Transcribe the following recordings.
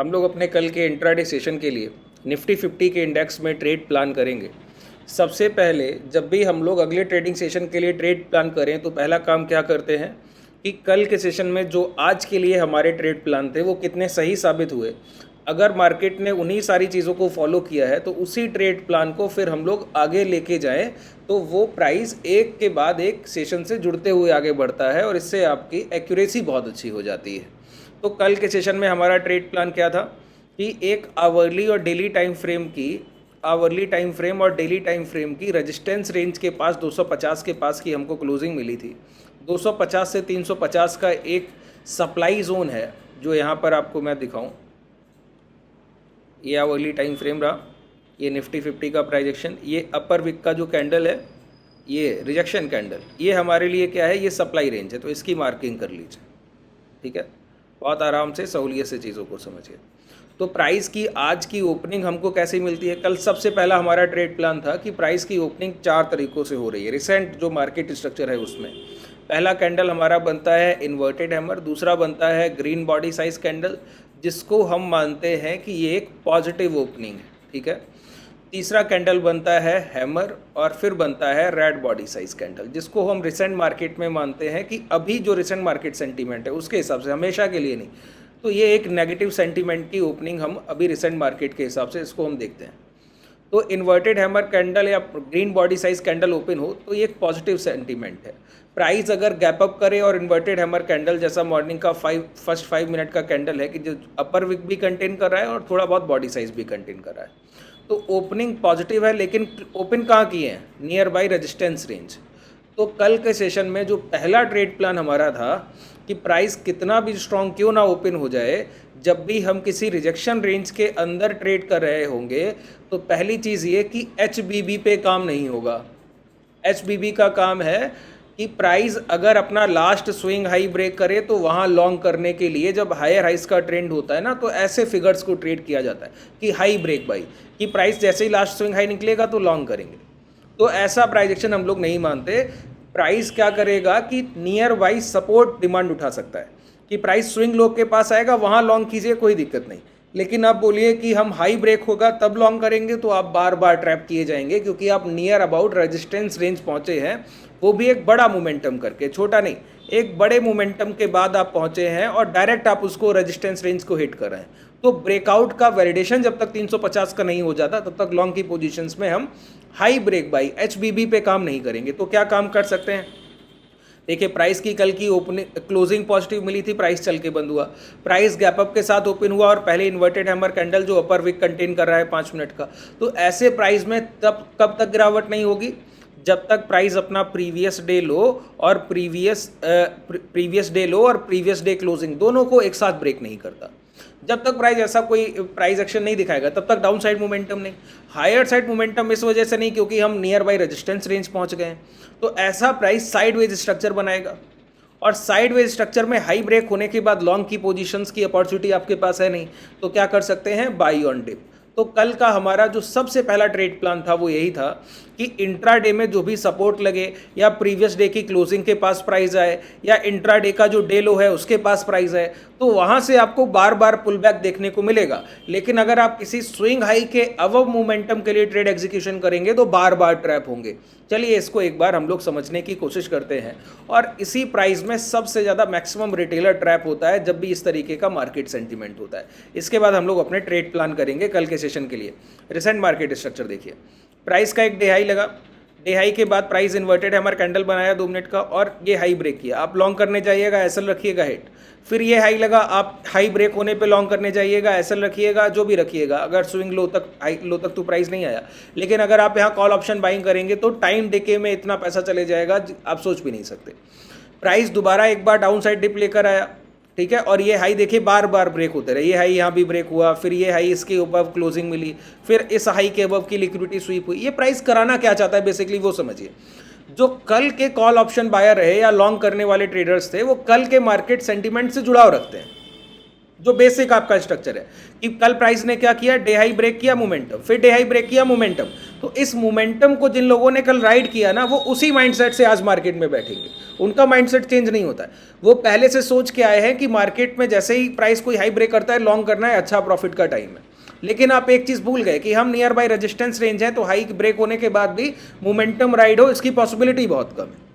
हम लोग अपने कल के इंट्राडे सेशन के लिए निफ्टी 50 के इंडेक्स में ट्रेड प्लान करेंगे। सबसे पहले जब भी हम लोग अगले ट्रेडिंग सेशन के लिए ट्रेड प्लान करें तो पहला काम क्या करते हैं कि कल के सेशन में जो आज के लिए हमारे ट्रेड प्लान थे वो कितने सही साबित हुए। अगर मार्केट ने उन्हीं सारी चीज़ों को फॉलो किया है तो उसी ट्रेड प्लान को फिर हम लोग आगे लेके जाएं तो वो प्राइस एक के बाद एक सेशन से जुड़ते हुए आगे बढ़ता है और इससे आपकी एक्यूरेसी बहुत अच्छी हो जाती है। तो कल के सेशन में हमारा ट्रेड प्लान क्या था कि एक आवरली और डेली टाइम फ्रेम की रेजिस्टेंस रेंज के पास 250 के पास की हमको क्लोजिंग मिली थी। 250 से 350 का एक सप्लाई जोन है जो यहाँ पर आपको मैं दिखाऊं। ये आवरली टाइम फ्रेम रहा, ये निफ्टी 50 का प्राइस एक्शन, ये अपर विक का जो कैंडल है, ये रिजेक्शन कैंडल, ये हमारे लिए क्या है, ये सप्लाई रेंज है। तो इसकी मार्किंग कर लीजिए, ठीक है। बहुत आराम से सहूलियत से चीज़ों को समझिए। तो प्राइस की आज की ओपनिंग हमको कैसे मिलती है? कल सबसे पहला हमारा ट्रेड प्लान था कि प्राइस की ओपनिंग 4 तरीक़ों से हो रही है। रिसेंट जो मार्केट स्ट्रक्चर है उसमें पहला कैंडल हमारा बनता है इन्वर्टेड हैमर, दूसरा बनता है ग्रीन बॉडी साइज कैंडल जिसको हम मानते हैं कि ये एक पॉजिटिव ओपनिंग है, ठीक है। तीसरा कैंडल बनता है हैमर और फिर बनता है रेड बॉडी साइज कैंडल जिसको हम रिसेंट मार्केट में मानते हैं कि अभी जो रिसेंट मार्केट सेंटीमेंट है उसके हिसाब से, हमेशा के लिए नहीं। तो ये एक नेगेटिव सेंटीमेंट की ओपनिंग हम अभी रिसेंट मार्केट के हिसाब से इसको हम देखते हैं। तो इन्वर्टेड हैमर कैंडल या green body size candle open हो तो ये एक पॉजिटिव सेंटीमेंट है। प्राइस अगर गैप अप करे और इन्वर्टेड हैमर कैंडल जैसा मॉर्निंग का फर्स्ट 5 मिनट का कैंडल है कि जो अपर विक भी कंटेन कर रहा है और थोड़ा बहुत बॉडी साइज भी कंटेन कर रहा है, तो ओपनिंग पॉजिटिव है। लेकिन ओपन कहाँ किए हैं? Near by resistance range. तो कल के सेशन में जो पहला ट्रेड प्लान हमारा था कि प्राइस कितना भी स्ट्रॉन्ग क्यों ना ओपन हो जाए, जब भी हम किसी रिजेक्शन रेंज के अंदर ट्रेड कर रहे होंगे तो पहली चीज़ ये कि HBB पे काम नहीं होगा। HBB का काम है कि प्राइस अगर अपना लास्ट स्विंग हाई ब्रेक करे तो वहाँ लॉन्ग करने के लिए जब हायर हाइस का ट्रेंड होता है ना तो ऐसे फिगर्स को ट्रेड किया जाता है कि हाई ब्रेक बाई, कि प्राइस जैसे ही लास्ट स्विंग हाई निकलेगा तो लॉन्ग करेंगे। तो ऐसा प्राइस एक्शन हम लोग नहीं मानते। प्राइस क्या करेगा कि नियर बाई सपोर्ट डिमांड उठा सकता है कि प्राइस स्विंग लो के पास आएगा, वहाँ लॉन्ग कीजिए, कोई दिक्कत नहीं। लेकिन आप बोलिए कि हम हाई ब्रेक होगा तब लॉन्ग करेंगे तो आप बार बार ट्रैप किए जाएंगे क्योंकि आप नियर अबाउट रेजिस्टेंस रेंज पहुंचे हैं, वो भी एक बड़ा मोमेंटम करके, छोटा नहीं, एक बड़े मोमेंटम के बाद आप पहुंचे हैं और डायरेक्ट आप उसको रेजिस्टेंस रेंज को हिट कर रहे हैं। तो ब्रेकआउट का वैलिडेशन जब तक 350 का नहीं हो जाता तब तक लॉन्ग की पोजीशंस में हम हाई ब्रेक बाई HBB पे काम नहीं करेंगे। तो क्या काम कर सकते हैं? देखिए, प्राइस की कल की ओपनिंग क्लोजिंग पॉजिटिव मिली थी, प्राइस चल के बंद हुआ, प्राइस गैप अप के साथ ओपन हुआ और पहले इन्वर्टेड हैमर कैंडल जो अपर विक कंटेन कर रहा है 5 मिनट का। तो ऐसे प्राइस में तब कब तक गिरावट नहीं होगी? जब तक प्राइस अपना प्रीवियस डे लो और प्रीवियस डे क्लोजिंग दोनों को एक साथ ब्रेक नहीं करता। जब तक प्राइस ऐसा कोई प्राइस एक्शन नहीं दिखाएगा तब तक डाउन साइड मोमेंटम नहीं, हायर साइड मोमेंटम इस वजह से नहीं क्योंकि हम नियर बाई रेजिस्टेंस रेंज पहुंच गए हैं। तो ऐसा प्राइस साइडवेज स्ट्रक्चर बनाएगा और साइडवेज स्ट्रक्चर में हाई ब्रेक होने के बाद लॉन्ग की पोजीशंस की अपॉर्चुनिटी आपके पास है नहीं, तो क्या कर सकते हैं? Buy on dip. तो कल का हमारा जो सबसे पहला ट्रेड प्लान था वो यही था कि इंट्राडे में जो भी सपोर्ट लगे या प्रीवियस डे की क्लोजिंग के पास प्राइस आए या इंट्राडे का जो डे लो है उसके पास प्राइस है तो वहाँ से आपको बार बार पुल बैक देखने को मिलेगा। लेकिन अगर आप किसी स्विंग हाई के अबव मोमेंटम के लिए ट्रेड एग्जीक्यूशन करेंगे तो बार बार ट्रैप होंगे। चलिए इसको एक बार हम लोग समझने की कोशिश करते हैं। और इसी प्राइस में सबसे ज़्यादा मैक्सिमम रिटेलर ट्रैप होता है जब भी इस तरीके का मार्केट सेंटीमेंट होता है। इसके बाद हम लोग अपने ट्रेड प्लान करेंगे कल के सेशन के लिए। रिसेंट मार्केट स्ट्रक्चर देखिए, प्राइस का एक डे हाई लगा, डे हाई के बाद प्राइस इन्वर्टेड हैमर कैंडल बनाया 2 मिनट का और ये हाई ब्रेक किया, आप लॉन्ग करने जाइएगा, एसएल रखिएगा हिट। फिर ये हाई लगा, आप हाई ब्रेक होने पे लॉन्ग करने जाइएगा, एसएल रखिएगा, जो भी रखिएगा, अगर स्विंग लो तक तो प्राइस नहीं आया। लेकिन अगर आप यहाँ कॉल ऑप्शन बाइंग करेंगे तो टाइम डिके में इतना पैसा चले जाएगा आप सोच भी नहीं सकते। प्राइस दोबारा एक बार डाउन साइड डिप लेकर आया, ठीक है, और ये हाई देखिए बार बार ब्रेक होते रहे, ये हाई यहाँ भी ब्रेक हुआ, फिर ये हाई इसके अबव क्लोजिंग मिली, फिर इस हाई के अबव की लिक्विडिटी स्वीप हुई। ये प्राइस कराना क्या चाहता है बेसिकली वो समझिए। जो कल के कॉल ऑप्शन बायर रहे या लॉन्ग करने वाले ट्रेडर्स थे वो कल के मार्केट सेंटीमेंट से जुड़ाव रखते हैं। जो बेसिक आपका स्ट्रक्चर है कि कल प्राइस ने क्या किया, डे हाई ब्रेक किया मोमेंटम, फिर डे हाई ब्रेक किया मोमेंटम। तो इस मोमेंटम को जिन लोगों ने कल राइड किया ना, वो उसी माइंडसेट से आज मार्केट में बैठेंगे, उनका माइंडसेट चेंज नहीं होता है। वो पहले से सोच के आए हैं कि मार्केट में जैसे ही प्राइस कोई हाई ब्रेक करता है, लॉन्ग करना है, अच्छा प्रॉफिट का टाइम है। लेकिन आप एक चीज भूल गए कि हम नियर बाय रेजिस्टेंस रेंज है, तो हाई ब्रेक होने के बाद भी मोमेंटम राइड हो, इसकी पॉसिबिलिटी बहुत कम है।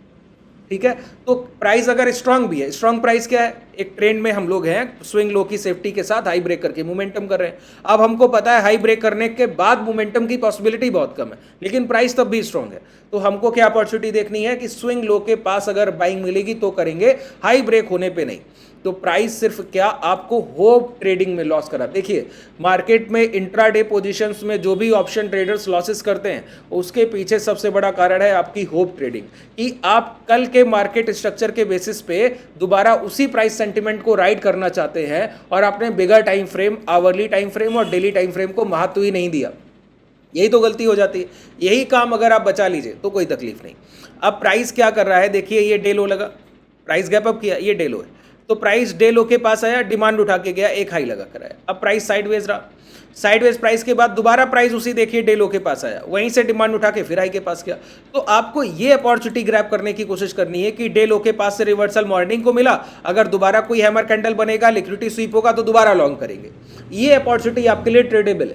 ठीक है, तो प्राइस अगर स्ट्रांग भी है, स्ट्रांग प्राइस क्या है, एक ट्रेंड में हम लोग हैं, स्विंग लो की सेफ्टी के साथ हाई ब्रेक करके मोमेंटम कर रहे हैं। अब हमको पता है हाई ब्रेक करने के बाद मोमेंटम की पॉसिबिलिटी बहुत कम है, लेकिन प्राइस तब भी स्ट्रांग है। तो हमको क्या अपॉर्चुनिटी देखनी है कि स्विंग लो के पास अगर बाइंग मिलेगी तो करेंगे, हाई ब्रेक होने पे नहीं। तो प्राइस सिर्फ क्या आपको होप ट्रेडिंग में लॉस करा। देखिए मार्केट में इंट्राडे पोजीशंस में जो भी ऑप्शन ट्रेडर्स लॉसेस करते हैं, उसके पीछे सबसे बड़ा कारण है आपकी होप ट्रेडिंग, कि आप कल के मार्केट स्ट्रक्चर के बेसिस पे दोबारा उसी प्राइस सेंटिमेंट को राइड करना चाहते हैं और आपने bigger time frame, hourly time frame और डेली टाइम फ्रेम को महत्व ही नहीं दिया। यही तो गलती हो जाती है। यही काम अगर आप बचा लीजिए तो कोई तकलीफ नहीं। अब प्राइस क्या कर रहा है, देखिए ये डे लो लगा, प्राइस गैप अप किया, ये डे लो है, तो प्राइस डे लो के पास आया, डिमांड उठा के गया, एक हाई लगा कर आया। अब प्राइस साइडवेज रहा, साइडवेज प्राइस के बाद दोबारा प्राइस उसी देखिए डे लो के पास आया, वहीं से डिमांड उठा के फिर हाई के पास गया। तो आपको ये अपॉर्चुनिटी ग्रैब करने की कोशिश करनी है कि डे लो के पास से रिवर्सल मॉर्निंग को मिला, अगर दोबारा कोई हैमर कैंडल बनेगा, लिक्विडिटी स्वीप होगा तो दोबारा लॉन्ग करेंगे। ये अपॉर्चुनिटी आपके लिए ट्रेडेबल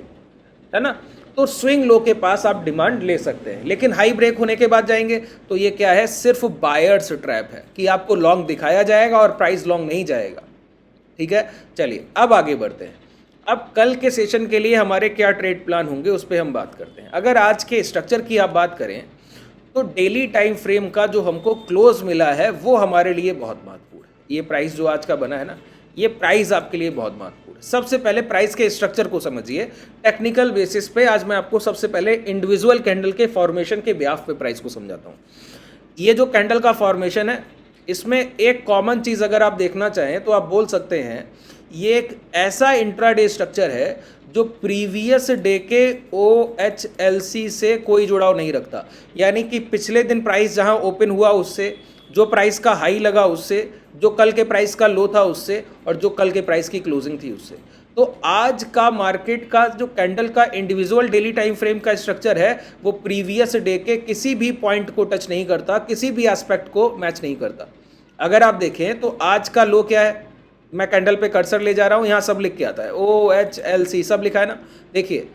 है ना। तो स्विंग लो के पास आप डिमांड ले सकते हैं, लेकिन हाई ब्रेक होने के बाद जाएंगे तो ये क्या है, सिर्फ बायर्स ट्रैप है कि आपको लॉन्ग दिखाया जाएगा और प्राइस लॉन्ग नहीं जाएगा। ठीक है, चलिए अब आगे बढ़ते हैं। अब कल के सेशन के लिए हमारे क्या ट्रेड प्लान होंगे उस पर हम बात करते हैं। अगर आज के स्ट्रक्चर की आप बात करें तो डेली टाइम फ्रेम का जो हमको क्लोज मिला है वो हमारे लिए बहुत महत्वपूर्ण है। ये प्राइस जो आज का बना है ना, ये प्राइस आपके लिए बहुत महत्वपूर्ण है। सबसे पहले प्राइस के स्ट्रक्चर को समझिए टेक्निकल बेसिस पे। आज मैं आपको सबसे पहले इंडिविजुअल कैंडल के फॉर्मेशन के ब्याफ पे प्राइस को समझाता हूँ। ये जो कैंडल का फॉर्मेशन है, इसमें एक कॉमन चीज़ अगर आप देखना चाहें तो आप बोल सकते हैं ये एक ऐसा इंट्राडे स्ट्रक्चर है जो प्रीवियस डे के OHLC से कोई जुड़ाव नहीं रखता। यानी कि पिछले दिन प्राइस जहां ओपन हुआ उससे, जो प्राइस का हाई लगा उससे, जो कल के प्राइस का लो था उससे, और जो कल के प्राइस की क्लोजिंग थी उससे। तो आज का मार्केट का जो कैंडल का इंडिविजुअल डेली टाइम फ्रेम का स्ट्रक्चर है वो प्रीवियस डे के किसी भी पॉइंट को टच नहीं करता, किसी भी एस्पेक्ट को मैच नहीं करता। अगर आप देखें तो आज का लो क्या है, मैं कैंडल पे कर्सर ले जा रहा हूँ, यहाँ सब लिख के आता है OHLC सब लिखा है ना। देखिए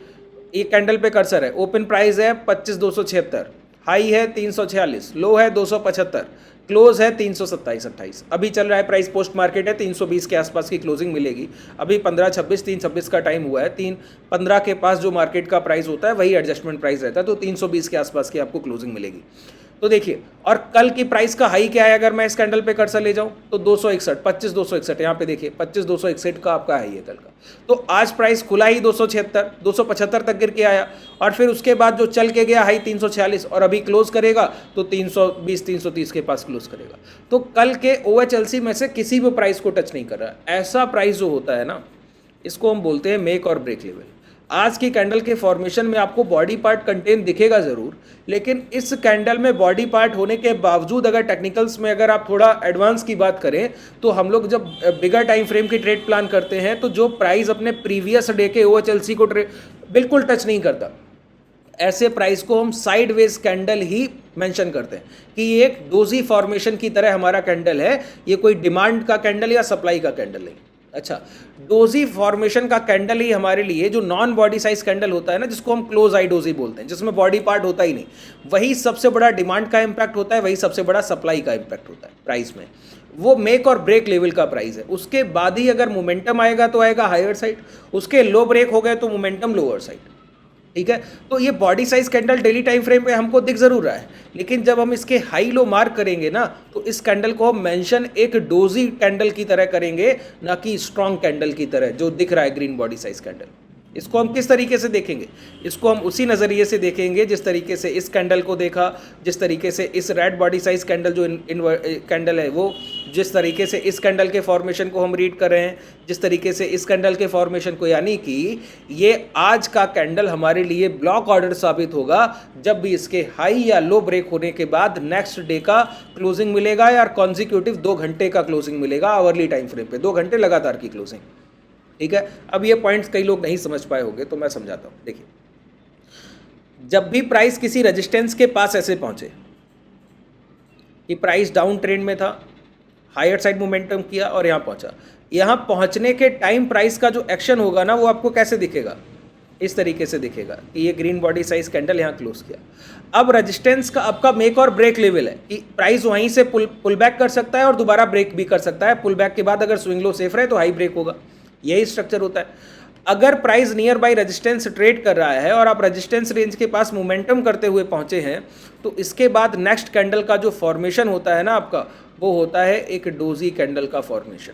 ये कैंडल पे कर्सर है, ओपन प्राइस है 25,276, हाई है 346, लो है 275, क्लोज है 327-28। अभी चल रहा है प्राइस पोस्ट मार्केट है 320 के आसपास की क्लोजिंग मिलेगी। अभी 15-26 326 का टाइम हुआ है। 3-15 के पास जो मार्केट का प्राइस होता है वही एडजस्टमेंट प्राइस रहता है, तो 320 के आसपास की आपको क्लोजिंग मिलेगी। तो देखिए, और कल की प्राइस का हाई क्या है, अगर मैं इस कैंडल पे कर्सर ले जाऊं तो 261, 25,261, यहाँ पे देखिए 25,261 का आपका हाई है कल का। तो आज प्राइस खुला ही 276, 275 तक गिर के आया, और फिर उसके बाद जो चल के गया हाई 346, और अभी क्लोज करेगा तो 320-330 के पास क्लोज करेगा। तो कल के OHLC में से किसी भी प्राइस को टच नहीं कर रहा। ऐसा प्राइस जो होता है ना, इसको हम बोलते हैं मेक और ब्रेक लेवल। आज की कैंडल के फॉर्मेशन में आपको बॉडी पार्ट कंटेन दिखेगा ज़रूर, लेकिन इस कैंडल में बॉडी पार्ट होने के बावजूद अगर टेक्निकल्स में अगर आप थोड़ा एडवांस की बात करें तो हम लोग जब बिगर टाइम फ्रेम की ट्रेड प्लान करते हैं तो जो प्राइस अपने प्रीवियस डे के OHLC को बिल्कुल टच नहीं करता, ऐसे प्राइस को हम साइडवेज कैंडल ही मेंशन करते हैं कि ये एक डोजी फॉर्मेशन की तरह हमारा कैंडल है, ये कोई डिमांड का कैंडल या सप्लाई का कैंडल नहीं। अच्छा, डोजी फॉर्मेशन का कैंडल ही हमारे लिए जो नॉन बॉडी साइज कैंडल होता है ना, जिसको हम क्लोज आई डोजी बोलते हैं, जिसमें बॉडी पार्ट होता ही नहीं, वही सबसे बड़ा डिमांड का इंपैक्ट होता है, वही सबसे बड़ा सप्लाई का इंपैक्ट होता है प्राइस में। वो मेक और ब्रेक लेवल का प्राइस है। उसके बाद ही अगर मोमेंटम आएगा तो आएगा हायर साइड, उसके लो ब्रेक हो गए तो मोमेंटम लोअर साइड। ठीक है, तो ये body size candle daily time frame पे हमको दिख जरूर रहा है, लेकिन जब हम इसके हाई लो मार्क करेंगे ना तो इस कैंडल को हम मेंशन एक डोजी कैंडल की तरह करेंगे, ना कि स्ट्रॉन्ग कैंडल की तरह जो दिख रहा है ग्रीन बॉडी साइज कैंडल। इसको हम किस तरीके से देखेंगे, इसको हम उसी नज़रिए से देखेंगे जिस तरीके से इस कैंडल को देखा, जिस तरीके से इस रेड बॉडी साइज कैंडल जो कैंडल है वो, जिस तरीके से इस कैंडल के फॉर्मेशन को हम रीड कर रहे हैं, जिस तरीके से इस कैंडल के फॉर्मेशन को, यानी कि ये आज का कैंडल हमारे लिए ब्लॉक ऑर्डर साबित होगा जब भी इसके हाई या लो ब्रेक होने के बाद नेक्स्ट डे का क्लोजिंग मिलेगा या कॉन्जिक्यूटिव 2 घंटे का क्लोजिंग मिलेगा आवरली टाइम फ्रेम पे, 2 घंटे लगातार की क्लोजिंग। ठीक है, अब ये पॉइंट्स कई लोग नहीं समझ पाए होंगे तो मैं समझाता हूँ। देखिए, जब भी प्राइस किसी रेजिस्टेंस के पास ऐसे पहुंचे कि प्राइस डाउन ट्रेंड में था, हायर साइड मोमेंटम किया और यहाँ पहुंचा, यहाँ पहुंचने के टाइम प्राइस का जो एक्शन होगा ना वो आपको कैसे दिखेगा, इस तरीके से दिखेगा कि ये ग्रीन बॉडी साइज कैंडल यहाँ क्लोज किया। अब रेजिस्टेंस का आपका मेक और ब्रेक लेवल है कि प्राइस वहीं से पुल बैक कर सकता है और दोबारा ब्रेक भी कर सकता है। पुल बैक के बाद अगर स्विंग लो सेफ रहे तो हाई ब्रेक होगा, यही स्ट्रक्चर होता है। अगर price near by resistance trade कर रहा है और आप रेजिस्टेंस रेंज के पास मोमेंटम करते हुए पहुंचे हैं तो इसके बाद नेक्स्ट कैंडल का जो फॉर्मेशन होता है ना आपका, वो होता है एक डोजी कैंडल का फॉर्मेशन।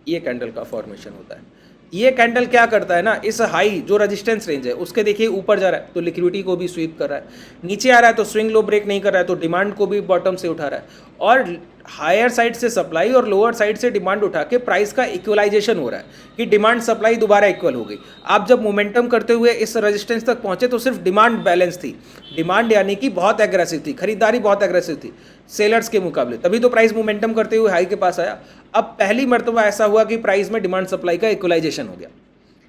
ये कैंडल का फॉर्मेशन होता है। ये कैंडल क्या करता है ना, इस हाई जो रेजिस्टेंस रेंज है उसके देखिए ऊपर जा रहा है तो लिक्विडिटी को भी स्वीप कर रहा है, नीचे आ रहा है तो स्विंग लो ब्रेक नहीं कर रहा है तो डिमांड को भी बॉटम से उठा रहा है, और हायर साइड से सप्लाई और लोअर साइड से डिमांड उठा के प्राइस का इक्वलाइजेशन हो रहा है कि डिमांड सप्लाई दोबारा इक्वल हो गई। आप जब मोमेंटम करते हुए इस रेजिस्टेंस तक पहुंचे तो सिर्फ डिमांड बैलेंस थी, डिमांड यानी कि बहुत एग्रेसिव थी, खरीदारी बहुत एग्रेसिव थी सेलर्स के मुकाबले, तभी तो प्राइस मोमेंटम करते हुए हाई के पास आया। अब पहली मर्तबा ऐसा हुआ कि प्राइस में डिमांड सप्लाई का इक्वलाइजेशन हो गया,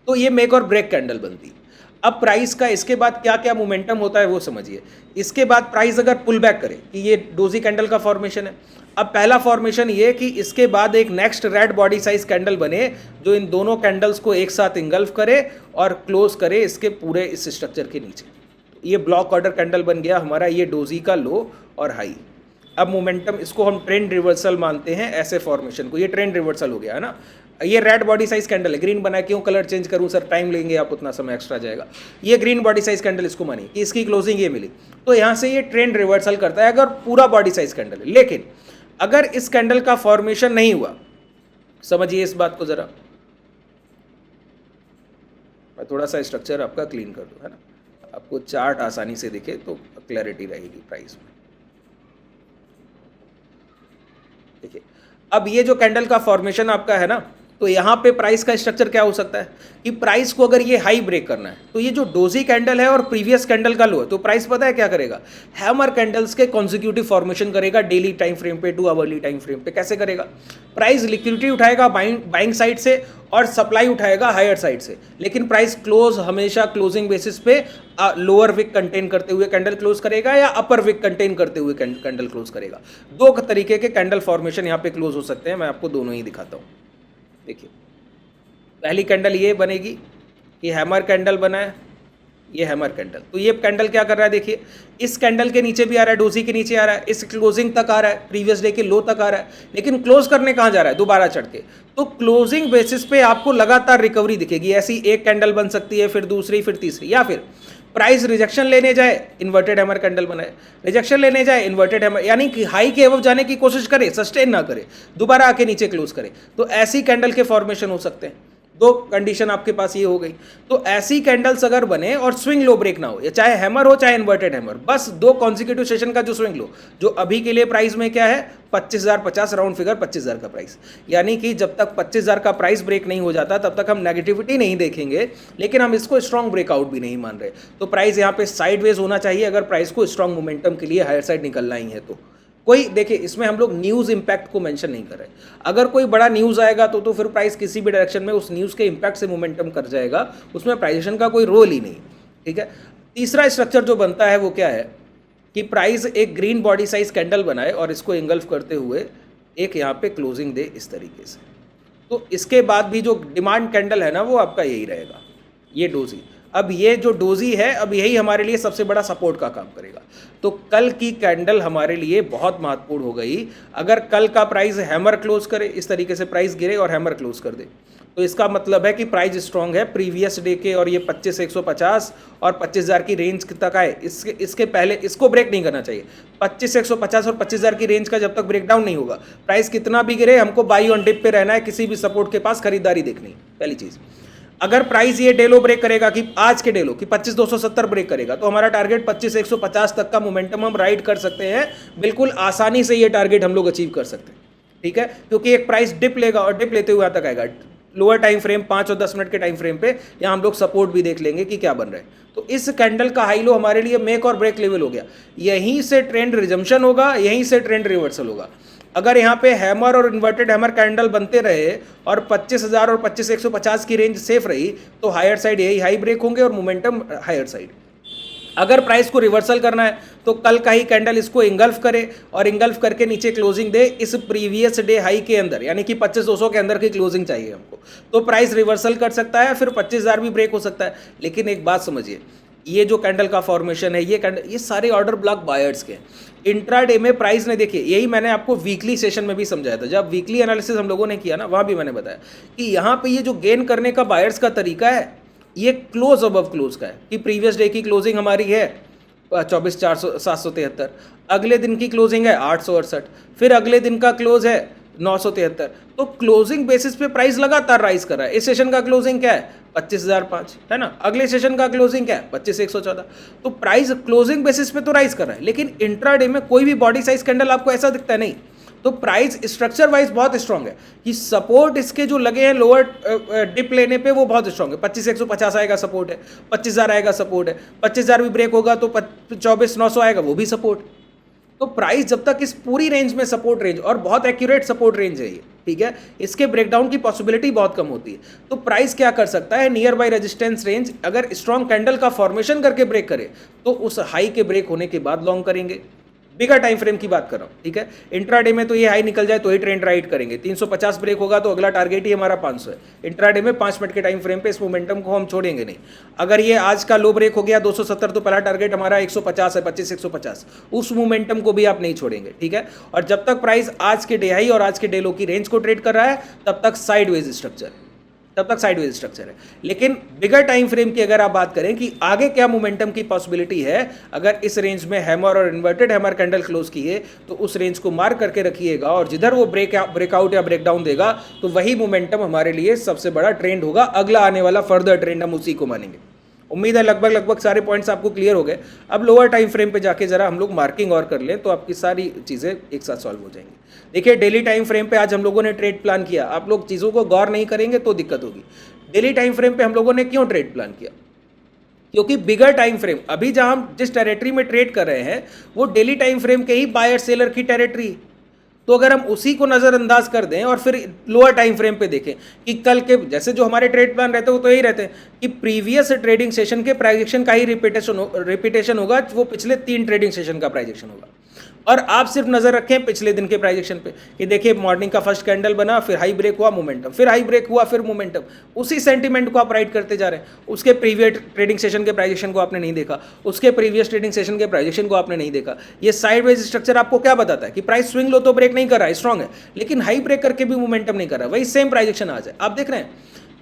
तो ये मेक और ब्रेक कैंडल बनती है। अब प्राइस का इसके बाद क्या क्या मोमेंटम होता है वो समझिए। इसके बाद प्राइस अगर पुल बैक करे कि ये डोजी कैंडल का फॉर्मेशन है, अब पहला फॉर्मेशन ये कि इसके बाद एक next red body size candle बने जो इन दोनों कैंडल्स को एक साथ इंगल्फ करे और क्लोज करे इसके पूरे इस स्ट्रक्चर के नीचे। ये ब्लॉक ऑर्डर कैंडल बन गया हमारा, ये डोजी का लो और हाई। अब मोमेंटम, इसको हम ट्रेंड रिवर्सल मानते हैं ऐसे फॉर्मेशन को, ये ट्रेंड रिवर्सल हो गया है ना। ये रेड बॉडी साइज कैंडल है, ग्रीन बना, क्यों कलर चेंज करूं सर, टाइम लेंगे आप, उतना समय एक्स्ट्रा जाएगा। ये ग्रीन बॉडी साइज कैंडल, इसको मानिए कि इसकी क्लोजिंग ये मिली, तो यहां से ये ट्रेंड रिवर्सल करता है अगर पूरा बॉडी साइज कैंडल है। लेकिन अगर इस कैंडल का फॉर्मेशन नहीं हुआ, समझिए इस बात को जरा, मैं थोड़ा सा स्ट्रक्चर आपका क्लीन कर दूं, है ना, आपको चार्ट आसानी से दिखे तो क्लैरिटी रहेगी प्राइस में। देखिए, अब ये जो कैंडल का फॉर्मेशन आपका है ना, तो यहाँ पे प्राइस का स्ट्रक्चर क्या हो सकता है कि प्राइस को अगर ये हाई ब्रेक करना है तो ये जो डोजी कैंडल है और प्रीवियस कैंडल का लो है, तो प्राइस पता है क्या करेगा, हैमर कैंडल्स के कॉन्जिक्यूटिव फॉर्मेशन करेगा डेली टाइम फ्रेम पे, 2 आवर्ली टाइम फ्रेम पे। कैसे करेगा, प्राइस लिक्विडिटी उठाएगा बाइंग साइड से और सप्लाई उठाएगा हायर साइड से, लेकिन प्राइस क्लोज हमेशा क्लोजिंग बेसिस पे लोअर विक कंटेन करते हुए कैंडल क्लोज करेगा या अपर विक कंटेन करते हुए कैंडल क्लोज करेगा। 2 तरीके के कैंडल फॉर्मेशन यहाँ पे क्लोज हो सकते हैं, मैं आपको दोनों ही दिखाता हूँ। देखिए, पहली कैंडल ये बनेगी कि हैमर कैंडल बना है, ये हैमर कैंडल, तो ये कैंडल क्या कर रहा है, देखिए इस कैंडल के नीचे भी आ रहा है, डोजी के नीचे आ रहा है, इस क्लोजिंग तक आ रहा है, प्रीवियस डे के लो तक आ रहा है, लेकिन क्लोज करने कहाँ जा रहा है, दोबारा चढ़ के। तो क्लोजिंग बेसिस पे आपको लगातार रिकवरी दिखेगी। ऐसी एक कैंडल बन सकती है, फिर दूसरी, फिर तीसरी, या फिर प्राइस रिजेक्शन लेने जाए, इन्वर्टेड हैमर कैंडल बनाए, रिजेक्शन लेने जाए, इन्वर्टेड हैमर, यानी कि हाई के अबव जाने की कोशिश करे, सस्टेन ना करे, दोबारा आके नीचे क्लोज करे, तो ऐसी कैंडल के फॉर्मेशन हो सकते हैं। 2 कंडीशन आपके पास ये हो गई। तो ऐसी कैंडल्स अगर बने और स्विंग लो ब्रेक ना हो, या चाहे हैमर हो चाहे इन्वर्टेड हैमर, बस 2 कॉन्जिक्यूटिव सेशन का जो स्विंग लो, जो अभी के लिए प्राइस में क्या है 25,050, राउंड फिगर 25,000 का प्राइस, यानी कि जब तक 25,000 का प्राइस ब्रेक नहीं हो जाता तब तक हम नेगेटिविटी नहीं देखेंगे, लेकिन हम इसको स्ट्रॉन्ग ब्रेकआउट भी नहीं मान रहे। तो प्राइस यहाँ पे साइडवेज होना चाहिए अगर प्राइस को स्ट्रॉन्ग मोमेंटम के लिए हायर साइड निकलना ही है। तो कोई देखिए, इसमें हम लोग न्यूज़ इंपैक्ट को मेंशन नहीं कर रहे। अगर कोई बड़ा न्यूज़ आएगा तो फिर प्राइस किसी भी डायरेक्शन में उस न्यूज़ के इंपैक्ट से मोमेंटम कर जाएगा, उसमें प्राइजेशन का कोई रोल ही नहीं। ठीक है, तीसरा स्ट्रक्चर जो बनता है वो क्या है कि प्राइस एक ग्रीन बॉडी साइज कैंडल बनाए और इसको इंगल्फ करते हुए एक यहाँ पे क्लोजिंग दे इस तरीके से। तो इसके बाद भी जो डिमांड कैंडल है ना वो आपका यही रहेगा, ये डोजी। अब ये जो डोजी है, अब यही हमारे लिए सबसे बड़ा सपोर्ट का काम करेगा। तो कल की कैंडल हमारे लिए बहुत महत्वपूर्ण हो गई। अगर कल का प्राइस हैमर क्लोज करे, इस तरीके से प्राइस गिरे और हैमर क्लोज कर दे, तो इसका मतलब है कि प्राइस स्ट्रांग है प्रीवियस डे के, और ये 25,150 और 25,000 की रेंज तक आए, इसके पहले इसको ब्रेक नहीं करना चाहिए। 25,150 और 25,000 की रेंज का जब तक ब्रेकडाउन नहीं होगा, प्राइस कितना भी गिरे, हमको बाई ऑन डिप पे रहना है, किसी भी सपोर्ट के पास खरीदारी देखनी। पहली चीज़, अगर प्राइस ये डेलो ब्रेक करेगा कि आज के डेलो कि 25,270 ब्रेक करेगा, तो हमारा टारगेट 25,150 तक का मोमेंटम हम राइड कर सकते हैं। बिल्कुल आसानी से ये टारगेट हम लोग अचीव कर सकते हैं। ठीक है, क्योंकि एक प्राइस डिप लेगा और डिप लेते हुए यहाँ तक आएगा। लोअर टाइम फ्रेम 5 और 10 मिनट के टाइम फ्रेम पे यहाँ हम लोग सपोर्ट भी देख लेंगे कि क्या बन रहा है। तो इस कैंडल का हाई लो हमारे लिए मेक और ब्रेक लेवल हो गया। यहीं से ट्रेंड रिजम्पशन होगा, यहीं से ट्रेंड रिवर्सल होगा। अगर यहाँ पे हैमर और इन्वर्टेड हैमर कैंडल बनते रहे और 25,000 और 25,150 की रेंज सेफ रही तो हायर साइड यही हाई ब्रेक होंगे और मोमेंटम हायर साइड। अगर प्राइस को रिवर्सल करना है तो कल का ही कैंडल इसको इंगल्फ करे और इंगल्फ करके नीचे क्लोजिंग दे इस प्रीवियस डे हाई के अंदर, यानी कि 25,200 के अंदर की क्लोजिंग चाहिए हमको, तो प्राइस रिवर्सल कर सकता है, फिर 25,000 भी ब्रेक हो सकता है। लेकिन एक बात समझिए, ये जो कैंडल का फॉर्मेशन है, ये कैंडल, ये सारे ऑर्डर ब्लॉक बायर्स के। इंट्राडे में प्राइस ने, देखिए यही मैंने आपको वीकली सेशन में भी समझाया था, जब वीकली एनालिसिस हम लोगों ने किया ना, वहाँ भी मैंने बताया कि यहाँ पे ये जो गेन करने का बायर्स का तरीका है, ये क्लोज अबव क्लोज का है कि प्रीवियस डे की क्लोजिंग हमारी है 24,773, अगले दिन की क्लोजिंग है 868, फिर अगले दिन का क्लोज है 973, तो क्लोजिंग बेसिस पे प्राइस लगातार राइज कर रहा है। इस सेशन का क्लोजिंग क्या है 25,005 है ना, अगले सेशन का क्लोजिंग क्या है 25,114, तो प्राइस क्लोजिंग बेसिस पे तो राइज कर रहा है। लेकिन इंट्राडे में कोई भी बॉडी साइज कैंडल आपको ऐसा दिखता है नहीं, तो प्राइस स्ट्रक्चर वाइज बहुत स्ट्रांग है कि सपोर्ट इसके जो लगे हैं लोअर डिप लेने पे वो बहुत स्ट्रांग है। 25,150 आएगा सपोर्ट है, 25,000 आएगा सपोर्ट है, 25,000 भी ब्रेक होगा तो 24,900 आएगा वो भी सपोर्ट। तो प्राइस जब तक इस पूरी रेंज में सपोर्ट रेंज, और बहुत एक्यूरेट सपोर्ट रेंज है ये, ठीक है, इसके ब्रेकडाउन की पॉसिबिलिटी बहुत कम होती है। तो प्राइस क्या कर सकता है, नियर बाय रेजिस्टेंस रेंज अगर स्ट्रॉन्ग कैंडल का फॉर्मेशन करके ब्रेक करे तो उस हाई के ब्रेक होने के बाद लॉन्ग करेंगे। बिगर टाइम फ्रेम की बात कर रहा हूँ, ठीक है। इंट्राडे में तो ये हाई निकल जाए तो ही ट्रेंड राइट करेंगे, 350 ब्रेक होगा तो अगला टारगेट ही हमारा 500 है। इंट्राडे में 5 मिनट के टाइम फ्रेम पे इस मोमेंटम को हम छोड़ेंगे नहीं। अगर ये आज का लो ब्रेक हो गया 270 तो पहला टारगेट हमारा 150 है, 25,150, उस मोमेंटम को भी आप नहीं छोड़ेंगे, ठीक है। और जब तक प्राइस आज के डे हाई और आज के डे लो की रेंज को ट्रेड कर रहा है तब तक साइडवेज स्ट्रक्चर है। लेकिन बिगर टाइम फ्रेम की अगर आप बात करें कि आगे क्या मोमेंटम की पॉसिबिलिटी है, अगर इस रेंज में हैमर और इन्वर्टेड हैमर कैंडल क्लोज किए तो उस रेंज को मार्क करके रखिएगा, और जिधर वो ब्रेकआउट या ब्रेकडाउन देगा तो वही मोमेंटम हमारे लिए सबसे बड़ा ट्रेंड होगा। अगला आने वाला फर्दर ट्रेंड हम उसी को मानेंगे। उम्मीद है लगभग सारे पॉइंट्स आपको क्लियर हो गए। अब लोअर टाइम फ्रेम पे जाके जरा हम लोग मार्किंग और कर लें तो आपकी सारी चीज़ें एक साथ सॉल्व हो जाएंगी। देखिए डेली टाइम फ्रेम पे आज हम लोगों ने ट्रेड प्लान किया, आप लोग चीज़ों को गौर नहीं करेंगे तो दिक्कत होगी। डेली टाइम फ्रेम पे हम लोगों ने क्यों ट्रेड प्लान किया, क्योंकि बिगर टाइम फ्रेम अभी जहां हम जिस टेरिटरी में ट्रेड कर रहे हैं वो डेली टाइम फ्रेम के ही बायर सेलर की टेरिटरी। तो अगर हम उसी को नज़रअंदाज कर दें और फिर लोअर टाइम फ्रेम पे देखें कि कल के जैसे जो हमारे ट्रेड प्लान रहते हैं वो तो यही रहते हैं कि प्रीवियस ट्रेडिंग सेशन के प्राइजेक्शन का ही रिपीटेशन होगा, वो पिछले 3 ट्रेडिंग सेशन का प्राइजेक्शन होगा। और आप सिर्फ नजर रखें पिछले दिन के प्राइजेक्शन पे कि देखिए मॉर्निंग का फर्स्ट कैंडल बना, फिर हाई ब्रेक हुआ मोमेंटम, फिर हाई ब्रेक हुआ फिर मोमेंटम, उसी सेंटीमेंट को आप राइट करते जा रहे हैं। उसके प्रीवियस ट्रेडिंग सेशन के प्राइजेक्शन को आपने नहीं देखा, उसके प्रीवियस ट्रेडिंग सेशन के प्राइजेक्शन को आपने नहीं देखा। ये साइडवेज स्ट्रक्चर आपको क्या बताता है कि प्राइस स्विंग लो तो ब्रेक नहीं कर रहा है, स्ट्रांग है, लेकिन हाई ब्रेक करके भी मोमेंटम नहीं कर रहा है, वही सेम प्राइजेक्शन आ जाए। आप देख रहे हैं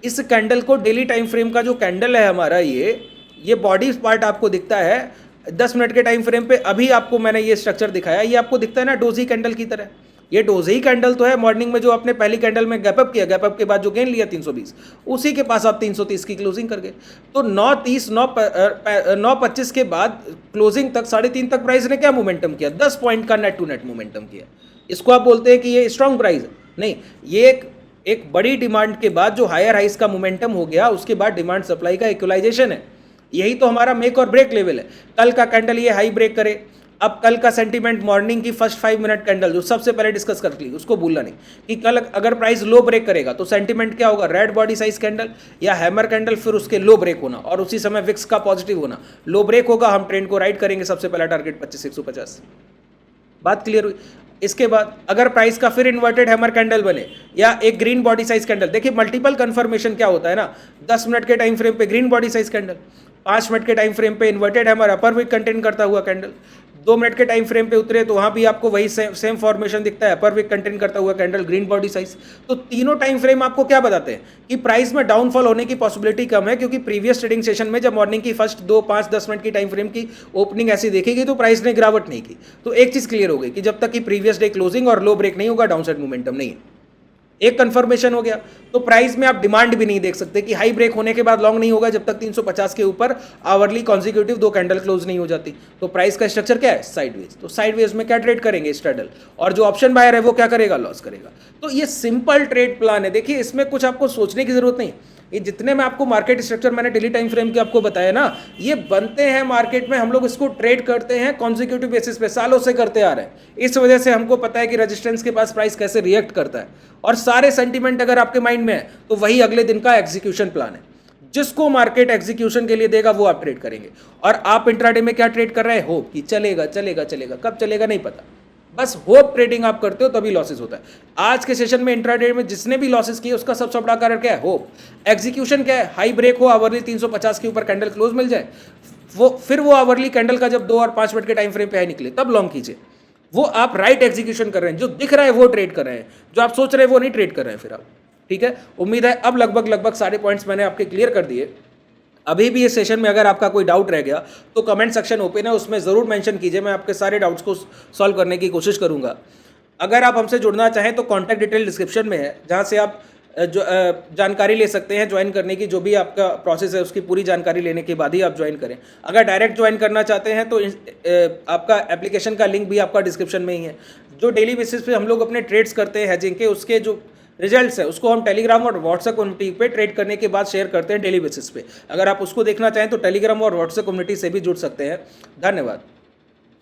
इस कैंडल को, डेली टाइम फ्रेम का जो कैंडल है हमारा, ये बॉडी पार्ट आपको दिखता है 10 मिनट के टाइम फ्रेम पे। अभी आपको मैंने ये स्ट्रक्चर दिखाया, ये आपको दिखता है ना डोजी कैंडल की तरह। ये डोजी कैंडल तो है मॉर्निंग में जो आपने पहली कैंडल में गैपअप किया, गैपअप के बाद जो गेन लिया 320, उसी के पास आप 330 की क्लोजिंग कर गए। तो 9:30 9:25 के बाद क्लोजिंग तक 3:30 तक प्राइस ने क्या मोमेंटम किया, 10 पॉइंट का नेट टू नेट मोमेंटम किया। इसको आप बोलते हैं कि ये स्ट्रॉन्ग प्राइस है? नहीं, ये एक बड़ी डिमांड के बाद जो हायर हाइस का मोमेंटम हो गया, उसके बाद डिमांड सप्लाई का इक्वलाइजेशन है। यही तो हमारा मेक और ब्रेक लेवल है। कल का कैंडल ये हाई ब्रेक करे, अब कल का सेंटीमेंट मॉर्निंग की फर्स्ट 5 मिनट कैंडल जो सबसे पहले डिस्कस कर ली, उसको भूलना नहीं कि कल अगर प्राइस लो ब्रेक करेगा तो सेंटीमेंट क्या होगा, रेड बॉडी साइज कैंडल या हैमर कैंडल, फिर उसके लो ब्रेक होना और उसी समय विक्स का पॉजिटिव होना। लो ब्रेक होगा, हम ट्रेंड को राइट करेंगे, सबसे पहला टारगेट 25,150। बात क्लियर हुई? इसके बाद अगर प्राइस का फिर इन्वर्टेड हैमर कैंडल बने या एक ग्रीन बॉडी साइज कैंडल, देखिए मल्टीपल कंफर्मेशन क्या होता है ना, 10 मिनट के टाइम फ्रेम पे green body size candle, 5 minute के टाइम फ्रेम पे इन्वर्टेड हैमर अपर विक कंटेन करता हुआ कैंडल, 2 मिनट के टाइम फ्रेम पे उतरे तो वहां भी आपको वही सेम फॉर्मेशन दिखता है, अपर विक कंटेन करता हुआ कैंडल, ग्रीन बॉडी साइज। तो तीनों टाइम फ्रेम आपको क्या बताते हैं कि प्राइस में डाउनफॉल होने की पॉसिबिलिटी कम है, क्योंकि प्रीवियस ट्रेडिंग सेशन में जब मॉर्निंग की फर्स्ट 2, 5, 10 मिनट की टाइम फ्रेम की ओपनिंग ऐसी देखेगी तो प्राइस ने गिरावट नहीं की। तो एक चीज क्लियर हो गई कि जब तक कि प्रीवियस डे क्लोजिंग और लो ब्रेक नहीं होगा, डाउनसाइड मोमेंटम नहीं है। एक कंफर्मेशन हो गया, तो प्राइस में आप डिमांड भी नहीं देख सकते कि हाई ब्रेक होने के बाद लॉन्ग नहीं होगा जब तक 350 के ऊपर आवरली कॉन्जिक्यूटिव 2 कैंडल क्लोज नहीं हो जाती। तो प्राइस का स्ट्रक्चर क्या है, साइडवेज। तो साइडवेज में क्या ट्रेड करेंगे, स्ट्रैडल, और जो ऑप्शन बायर है वो क्या करेगा, लॉस करेगा। तो ये सिंपल ट्रेड प्लान है। देखिए इसमें कुछ आपको सोचने की जरूरत नहीं, ये जितने मैं आपको मार्केट स्ट्रक्चर मैंने डेली टाइम फ्रेम के आपको बताया ना, ये बनते हैं मार्केट में, हम लोग इसको ट्रेड करते हैं कॉन्जिक्यूटिव बेसिस पे, सालों से करते आ रहे हैं। इस वजह से हमको पता है कि रेजिस्टेंस के पास प्राइस कैसे रिएक्ट करता है, और सारे सेंटीमेंट अगर आपके माइंड में है तो वही अगले दिन का एग्जीक्यूशन प्लान है। जिसको मार्केट एग्जीक्यूशन के लिए देगा वो आप ट्रेड करेंगे। और आप इंट्राडे में क्या ट्रेड कर रहे हैं? होप कि चलेगा चलेगा चलेगा, कब चलेगा नहीं पता, बस होप ट्रेडिंग आप करते हो तभी लॉसेस होता है। आज के सेशन में इंट्राडे में जिसने भी लॉसेस किए उसका सबसे बड़ा कारण क्या है? होप। एग्जीक्यूशन क्या है? हाई ब्रेक हो, आवरली 350 के ऊपर कैंडल क्लोज मिल जाए, फिर वो आवरली कैंडल का जब 2 और 5 मिनट के टाइम फ्रेम पे है निकले तब लॉन्ग कीजिए। वो आप राइट एग्जीक्यूशन कर रहे हैं, जो दिख रहा है वो ट्रेड कर रहे हैं, जो आप सोच रहे हैं वो नहीं ट्रेड कर रहे हैं फिर आप। ठीक है, उम्मीद है अब लगभग सारे पॉइंट्स मैंने आपके क्लियर कर दिए। अभी भी इस सेशन में अगर आपका कोई डाउट रह गया तो कमेंट सेक्शन ओपन है, उसमें ज़रूर मेंशन कीजिए, मैं आपके सारे डाउट्स को सॉल्व करने की कोशिश करूंगा। अगर आप हमसे जुड़ना चाहें तो कॉन्टैक्ट डिटेल डिस्क्रिप्शन में है, जहां से आप जानकारी ले सकते हैं ज्वाइन करने की। जो भी आपका प्रोसेस है उसकी पूरी जानकारी लेने के बाद ही आप ज्वाइन करें। अगर डायरेक्ट ज्वाइन करना चाहते हैं तो आपका एप्लीकेशन का लिंक भी आपका डिस्क्रिप्शन में ही है। जो डेली बेसिस पे हम लोग अपने ट्रेड्स करते हैं हैजिंग के, उसके जो रिजल्ट्स है उसको हम टेलीग्राम और व्हाट्सएप कम्युनिटी पे ट्रेड करने के बाद शेयर करते हैं डेली बेसिस पे। अगर आप उसको देखना चाहें तो टेलीग्राम और व्हाट्सएप कम्युनिटी से भी जुड़ सकते हैं। धन्यवाद।